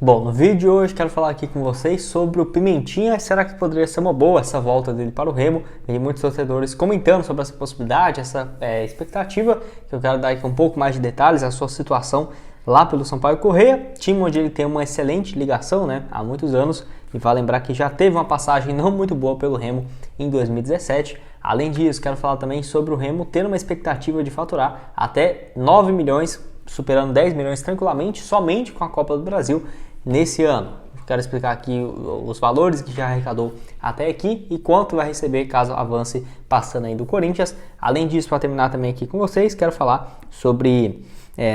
Bom, no vídeo de hoje quero falar aqui com vocês sobre o Pimentinha. Será que poderia ser uma boa essa volta dele para o Remo? Tem muitos torcedores comentando sobre essa possibilidade, essa expectativa, que eu quero dar aqui um pouco mais de detalhes, a sua situação lá pelo Sampaio Corrêa, time onde ele tem uma excelente ligação, né, há muitos anos, e vale lembrar que já teve uma passagem não muito boa pelo Remo em 2017. Além disso, quero falar também sobre o Remo ter uma expectativa de faturar até 9 milhões, superando 10 milhões tranquilamente, somente com a Copa do Brasil nesse ano. Quero explicar aqui os valores que já arrecadou até aqui e quanto vai receber caso avance passando aí do Corinthians. Além disso, para terminar também aqui com vocês, quero falar sobre,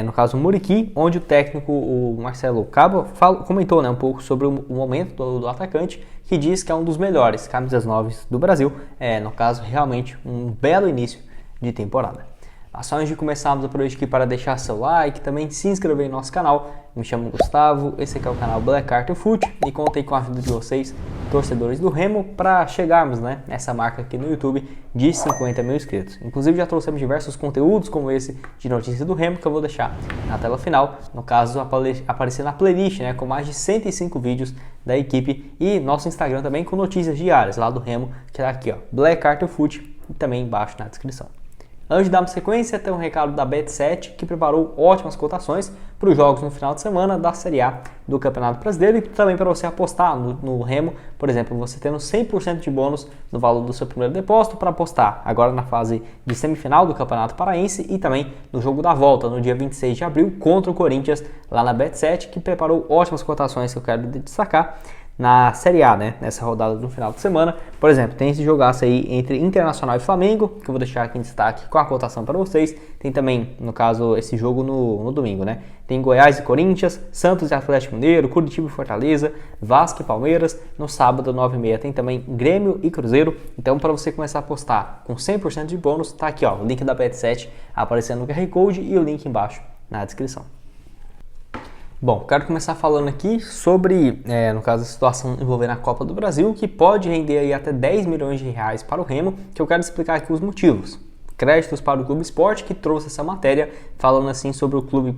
no caso, o Muriqui, onde o técnico, o Marcelo Cabo, comentou, né, um pouco sobre o momento do atacante, que diz que é um dos melhores camisas 9 do Brasil. No caso, realmente um belo início de temporada. Só antes de começarmos, aproveito aqui para deixar seu like, também se inscrever em nosso canal. Me chamo Gustavo, esse aqui é o canal Black Carter Foot e contei com a ajuda de vocês, torcedores do Remo, para chegarmos, né, nessa marca aqui no YouTube de 50 mil inscritos. Inclusive já trouxemos diversos conteúdos como esse de notícias do Remo que eu vou deixar na tela final, no caso aparecer na playlist, né, com mais de 105 vídeos da equipe, e nosso Instagram também com notícias diárias lá do Remo, que é aqui, ó, Black Carter Foot, e também embaixo na descrição. Antes de darmos sequência, tem um recado da Bet7 que preparou ótimas cotações para os jogos no final de semana da Série A do Campeonato Brasileiro e também para você apostar no Remo, por exemplo, você tendo 100% de bônus no valor do seu primeiro depósito para apostar agora na fase de semifinal do Campeonato Paraense e também no jogo da volta no dia 26 de abril contra o Corinthians lá na Bet7, que preparou ótimas cotações que eu quero destacar na Série A, né, nessa rodada do final de semana. Por exemplo, tem esse jogaço aí entre Internacional e Flamengo, que eu vou deixar aqui em destaque com a cotação para vocês. Tem também, no caso, esse jogo no domingo, né? Tem Goiás e Corinthians, Santos e Atlético Mineiro, Curitiba e Fortaleza, Vasco e Palmeiras. No sábado, 9h30, tem também Grêmio e Cruzeiro. Então, para você começar a apostar com 100% de bônus, tá aqui, ó, o link da Bet7 aparecendo no QR Code e o link embaixo na descrição. Bom, quero começar falando aqui sobre, no caso, a situação envolvendo a Copa do Brasil, que pode render aí até 10 milhões de reais para o Remo, que eu quero explicar aqui os motivos. Créditos para o Clube Sport, que trouxe essa matéria, falando assim sobre o clube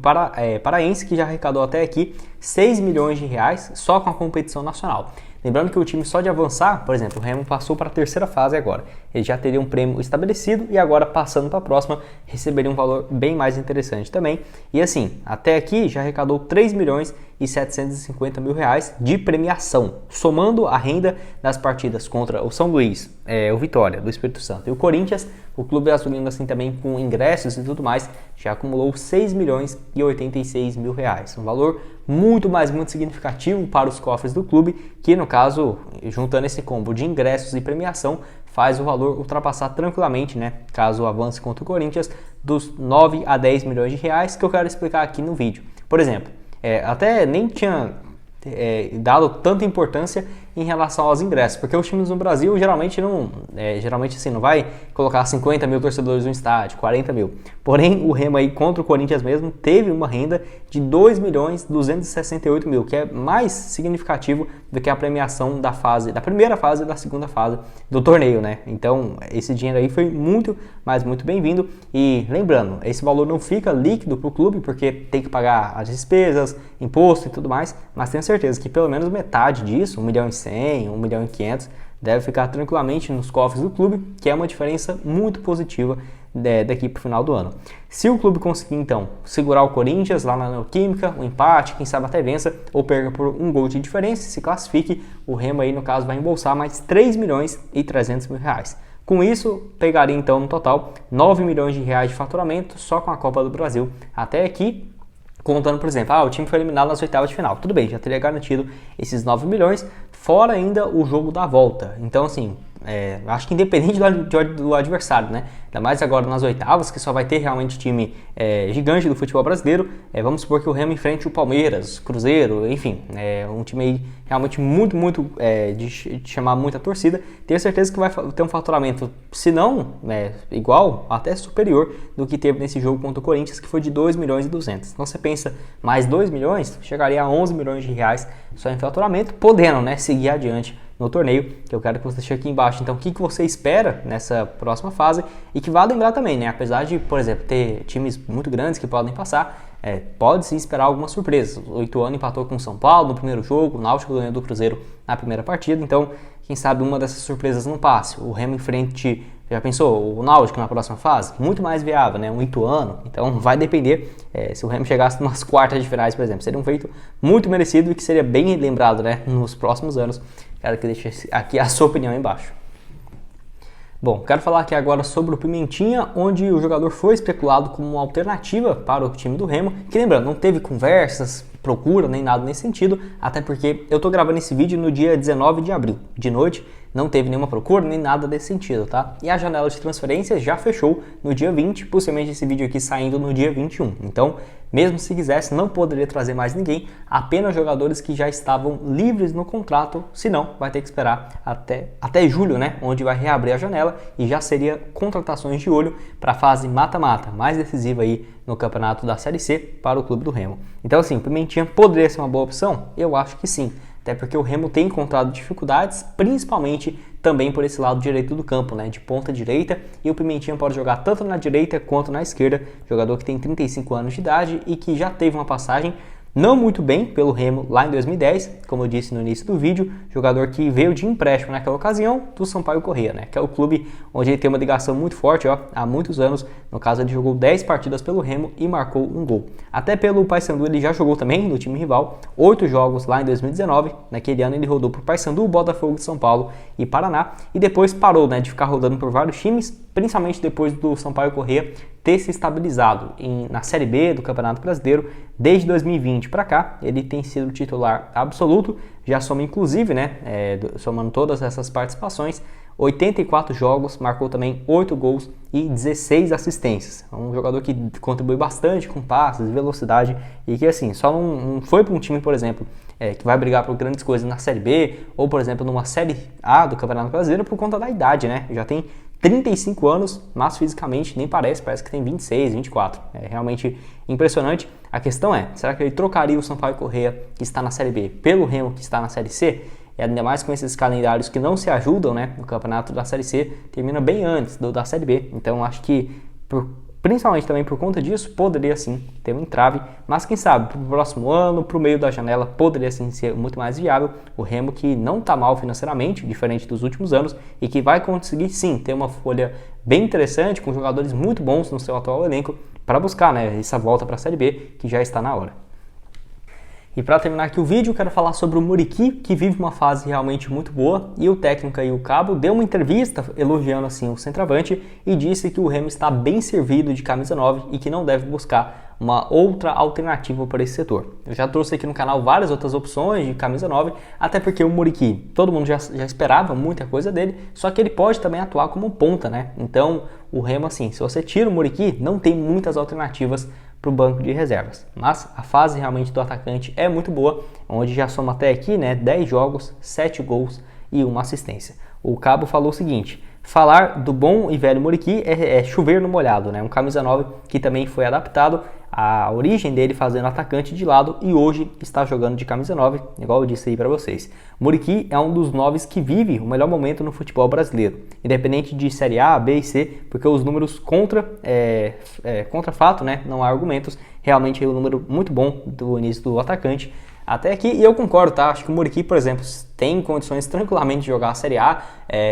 paraense, que já arrecadou até aqui 6 milhões de reais só com a competição nacional. Lembrando que o time só de avançar, por exemplo, o Remo passou para a terceira fase agora. Ele já teria um prêmio estabelecido e agora passando para a próxima receberia um valor bem mais interessante também. E assim, até aqui já arrecadou 3 milhões e 750 mil reais de premiação, somando a renda das partidas contra o São Luís, o Vitória do Espírito Santo e o Corinthians. O clube azulino, assim também com ingressos e tudo mais, já acumulou 6 milhões e 86 mil reais. Um valor muito significativo para os cofres do clube, que no caso, juntando esse combo de ingressos e premiação, faz o valor ultrapassar tranquilamente, né, caso avance contra o Corinthians, dos 9 a 10 milhões de reais, que eu quero explicar aqui no vídeo. Por exemplo, até nem tinha dado tanta importância em relação aos ingressos, porque os times no Brasil geralmente não vai colocar 50 mil torcedores no estádio, 40 mil. Porém, o Remo aí contra o Corinthians mesmo teve uma renda de 2 milhões 268 mil, que é mais significativo do que a premiação da primeira fase e da segunda fase do torneio, né? Então, esse dinheiro aí foi muito bem-vindo. E lembrando, esse valor não fica líquido para o clube, porque tem que pagar as despesas, imposto e tudo mais, mas tenho certeza que pelo menos metade disso, 1 milhão e 100, 1 milhão e 500, deve ficar tranquilamente nos cofres do clube, que é uma diferença muito positiva daqui para o final do ano. Se o clube conseguir, então, segurar o Corinthians lá na Neoquímica, um empate, quem sabe até vença, ou perca por um gol de diferença, se classifique, o Remo aí, no caso, vai embolsar mais 3 milhões e 300 mil reais. Com isso, pegaria, então, no total, 9 milhões de reais de faturamento só com a Copa do Brasil até aqui, contando, por exemplo, o time foi eliminado nas oitavas de final. Tudo bem, já teria garantido esses 9 milhões, fora ainda o jogo da volta. Então, assim, acho que independente do adversário, né? Ainda mais agora nas oitavas, que só vai ter realmente time gigante do futebol brasileiro. Vamos supor que o Remo enfrente o Palmeiras, Cruzeiro, enfim, um time aí realmente muito de chamar muita torcida. Tenho certeza que vai ter um faturamento, se não igual, até superior do que teve nesse jogo contra o Corinthians, que foi de 2 milhões e 200. Então você pensa, mais 2 milhões, chegaria a 11 milhões de reais só em faturamento, podendo, né, seguir seguir adiante no torneio, que eu quero que você deixe aqui embaixo. Então, o que você espera nessa próxima fase? E que vale lembrar também, né? Apesar de, por exemplo, ter times muito grandes que podem passar, pode-se esperar algumas surpresas. O Ituano empatou com o São Paulo no primeiro jogo, o Náutico ganhou do Cruzeiro na primeira partida, então, quem sabe uma dessas surpresas não passe. O Remo enfrente, já pensou, o Náutico na próxima fase? Muito mais viável, né? Um Ituano, então vai depender. Se o Remo chegasse umas quartas de finais, por exemplo, seria um feito muito merecido e que seria bem lembrado, né, nos próximos anos. Quero que deixe aqui a sua opinião embaixo. Bom, quero falar aqui agora sobre o Pimentinha, onde o jogador foi especulado como uma alternativa para o time do Remo, que lembrando, não teve conversas, procura, nem nada nesse sentido, até porque eu tô gravando esse vídeo no dia 19 de abril, de noite, não teve nenhuma procura, nem nada desse sentido, tá? E a janela de transferências já fechou no dia 20, possivelmente esse vídeo aqui saindo no dia 21. Então, mesmo se quisesse, não poderia trazer mais ninguém, apenas jogadores que já estavam livres no contrato, senão vai ter que esperar até julho, né? Onde vai reabrir a janela e já seria contratações de olho para a fase mata-mata, mais decisiva aí no campeonato da Série C para o clube do Remo. Então, assim, o Pimentinha poderia ser uma boa opção? Eu acho que sim. Até porque o Remo tem encontrado dificuldades, principalmente também por esse lado direito do campo, né, de ponta direita, e o Pimentinha pode jogar tanto na direita quanto na esquerda, jogador que tem 35 anos de idade e que já teve uma passagem não muito bem pelo Remo lá em 2010, como eu disse no início do vídeo, jogador que veio de empréstimo naquela ocasião do Sampaio Corrêa, né? Que é o clube onde ele tem uma ligação muito forte, há muitos anos. No caso, ele jogou 10 partidas pelo Remo e marcou um gol. Até pelo Paysandu ele já jogou também no time rival, 8 jogos lá em 2019. Naquele ano ele rodou por Paysandu, Botafogo de São Paulo e Paraná, e depois parou, né, de ficar rodando por vários times, principalmente depois do Sampaio Corrêa ter se estabilizado na Série B do Campeonato Brasileiro. Desde 2020 para cá, ele tem sido titular absoluto, já soma inclusive, né, somando todas essas participações, 84 jogos, marcou também 8 gols e 16 assistências. É um jogador que contribui bastante com passes, velocidade e que assim, só não foi para um time, por exemplo, que vai brigar por grandes coisas na Série B ou, por exemplo, numa Série A do Campeonato Brasileiro por conta da idade, né? Já tem 35 anos, mas fisicamente nem parece que tem 26, 24. É realmente impressionante. A questão é, será que ele trocaria o Sampaio Corrêa, que está na Série B, pelo Remo, que está na Série C? E ainda mais com esses calendários que não se ajudam, né? O campeonato da Série C termina bem antes da Série B. Então, acho que, principalmente também por conta disso, poderia sim ter um entrave. Mas quem sabe, para o próximo ano, para o meio da janela, poderia sim ser muito mais viável. O Remo que não está mal financeiramente, diferente dos últimos anos, e que vai conseguir sim ter uma folha bem interessante, com jogadores muito bons no seu atual elenco, para buscar, né, essa volta para a Série B, que já está na hora. E para terminar aqui o vídeo, eu quero falar sobre o Muriqui, que vive uma fase realmente muito boa, e o técnico aí, o Cabo, deu uma entrevista elogiando assim o centroavante e disse que o Remo está bem servido de camisa 9 e que não deve buscar uma outra alternativa para esse setor. Eu já trouxe aqui no canal várias outras opções de camisa 9, até porque o Muriqui, todo mundo já esperava muita coisa dele, só que ele pode também atuar como ponta, né? Então, o Remo, assim, se você tira o Muriqui, não tem muitas alternativas para o banco de reservas, mas a fase realmente do atacante é muito boa, onde já soma até aqui, né, 10 jogos, 7 gols e 1 assistência. O Cabo falou o seguinte: falar do bom e velho Muriqui é chover no molhado, né? Um camisa 9 que também foi adaptado à origem dele fazendo atacante de lado e hoje está jogando de camisa 9, igual eu disse aí para vocês. Muriqui é um dos 9 que vive o melhor momento no futebol brasileiro, independente de Série A, B e C, porque os números contra fato, né? Não há argumentos, realmente é um número muito bom do início do atacante. Até aqui, e eu concordo, tá? Acho que o Muriqui, por exemplo, tem condições tranquilamente de jogar a Série A.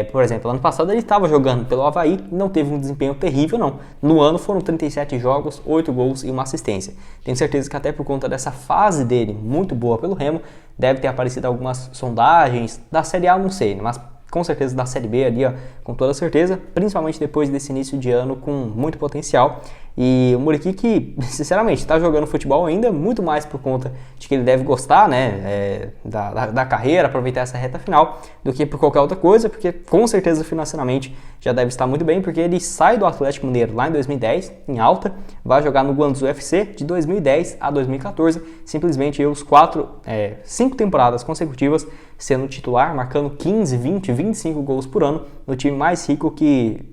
Por exemplo, ano passado ele estava jogando pelo Avaí e não teve um desempenho terrível, não. No ano foram 37 jogos, 8 gols e 1 assistência. Tenho certeza que até por conta dessa fase dele muito boa pelo Remo, deve ter aparecido algumas sondagens da Série A, não sei, mas com certeza da Série B ali, ó, com toda certeza, principalmente depois desse início de ano com muito potencial. E o Muriqui que, sinceramente, está jogando futebol ainda muito mais por conta de que ele deve gostar, né, da carreira, aproveitar essa reta final, do que por qualquer outra coisa, porque com certeza financeiramente já deve estar muito bem, porque ele sai do Atlético Mineiro lá em 2010, em alta, vai jogar no Guangzhou FC de 2010 a 2014, simplesmente os 5 temporadas consecutivas sendo titular, marcando 15, 20, 25 gols por ano, no time mais rico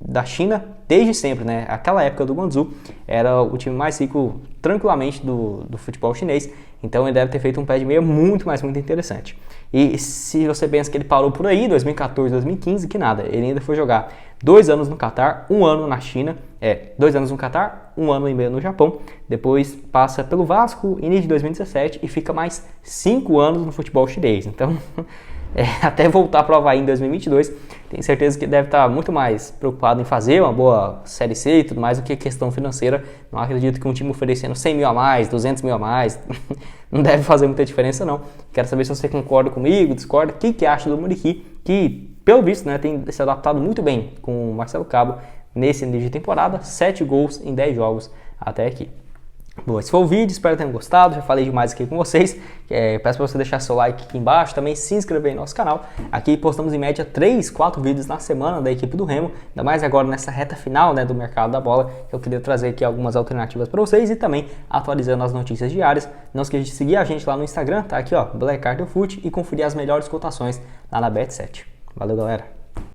da China, desde sempre, né? Aquela época do Guangzhou era o time mais rico tranquilamente do futebol chinês, então ele deve ter feito um pé de meia muito interessante. E se você pensa que ele parou por aí, 2014, 2015, que nada, ele ainda foi jogar 2 anos no Catar, 1 ano na China, 2 anos no Catar, 1 ano e meio no Japão, depois passa pelo Vasco, início de 2017 e fica mais 5 anos no futebol chinês. Então, até voltar para o Avaí em 2022, tenho certeza que deve estar muito mais preocupado em fazer uma boa Série C e tudo mais do que questão financeira. Não acredito que um time oferecendo 100 mil a mais, 200 mil a mais, não deve fazer muita diferença não. Quero saber se você concorda comigo, discorda, o que acha do Muriqui, que pelo visto, né, tem se adaptado muito bem com o Marcelo Cabo nesse início de temporada, 7 gols em 10 jogos até aqui. Bom, esse foi o vídeo, espero que tenham gostado, já falei demais aqui com vocês, peço para você deixar seu like aqui embaixo, também se inscrever no nosso canal. Aqui postamos em média 3, 4 vídeos na semana da equipe do Remo, ainda mais agora nessa reta final, né, do mercado da bola, que eu queria trazer aqui algumas alternativas para vocês e também atualizando as notícias diárias. Não esqueça de seguir a gente lá no Instagram, tá aqui ó, Black Card Foot, e conferir as melhores cotações lá na Bet7. Valeu, galera!